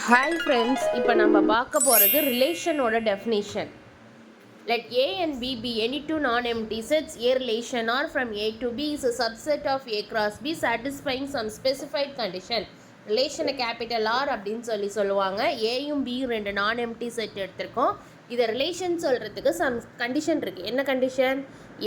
Hi friends, இப்போ நம்ம பார்க்க போகிறது ரிலேஷனோட definition. Let A and B be any two non-empty sets. A relation R from A to B is a subset of A cross B satisfying some specified condition. ரிலேஷனை capital R அப்படின்னு சொல்லுவாங்க. ஏயும் பியும் ரெண்டு நான் எம்டி செட் எடுத்திருக்கோம். இதை relation சொல்கிறதுக்கு சம் கண்டிஷன் இருக்குது. என்ன கண்டிஷன்?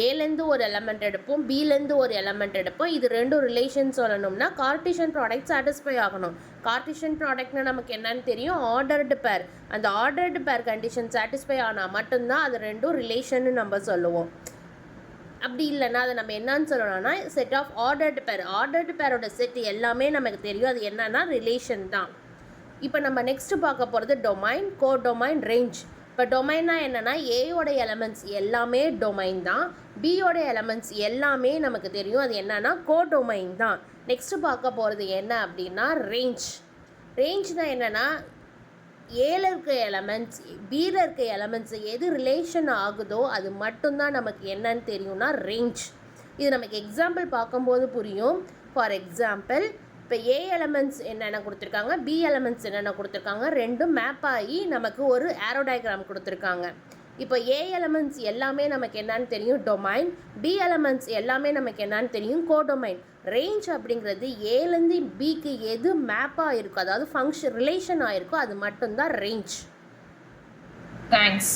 ஏலேருந்து ஒரு எலமெண்ட் எடுப்போம், பிலேருந்து ஒரு எலமெண்ட் எடுப்போம். இது ரெண்டும் ரிலேஷன் சொல்லணும்னா கார்ட்டீசியன் ப்ராடக்ட் சாட்டிஸ்ஃபை ஆகணும். கார்ட்டீசியன் ப்ராடக்ட்னா நமக்கு என்னன்னு தெரியும்? ஆர்டர்டு பேர். அந்த ஆர்டர்டு பேர் கண்டிஷன் சாட்டிஸ்ஃபை ஆனால் மட்டும்தான் அது ரெண்டும் ரிலேஷன்னு நம்ம சொல்லுவோம். அப்படி இல்லைன்னா அதை நம்ம என்னன்னு சொல்லணும்னா set of ordered pair. Ordered பேரோட செட் எல்லாமே நமக்கு தெரியும். அது என்னன்னா ரிலேஷன் தான். இப்போ நம்ம நெக்ஸ்ட்டு பார்க்க போகிறது டொமைன், கோ டொமைன், ரேஞ்ச். இப்போ டொமைன்னா என்னென்னா ஏயோட எலமெண்ட்ஸ் எல்லாமே டொமைன் தான், பியோட எலமெண்ட்ஸ் எல்லாமே நமக்கு தெரியும். அது என்னன்னா கோ டொமைன் தான். நெக்ஸ்ட்டு பார்க்க போகிறது என்ன அப்படின்னா ரேஞ்ச். ரேஞ்ச்னால் என்னென்னா ஏல இருக்க எலமெண்ட்ஸ் பியில் இருக்க எலமெண்ட்ஸ் எது ரிலேஷன் ஆகுதோ அது மட்டும்தான் நமக்கு என்னன்னு தெரியும்னா ரேஞ்ச். இது நமக்கு எக்ஸாம்பிள் பார்க்கும்போது புரியும். ஃபார் எக்ஸாம்பிள், இப்போ ஏ எலமெண்ட்ஸ் என்னென்ன கொடுத்துருக்காங்க, பி எலமெண்ட்ஸ் என்னென்ன கொடுத்துருக்காங்க, ரெண்டும் மேப் ஆகி நமக்கு ஒரு ஏரோ டயக்ராம் கொடுத்துருக்காங்க. இப்போ ஏ எலமெண்ட்ஸ் எல்லாமே நமக்கு என்னன்னு தெரியும் டொமைன், பி எலமெண்ட்ஸ் எல்லாமே நமக்கு என்னன்னு தெரியும் கோடொமைன். ரேஞ்ச் அப்படிங்கிறது ஏலேருந்து பிக்கு எது மேப்பாக இருக்கோ, அதாவது ஃபங்க்ஷன் ரிலேஷன் ஆகிருக்கோ அது மட்டும்தான் ரேஞ்ச். தேங்க்ஸ்.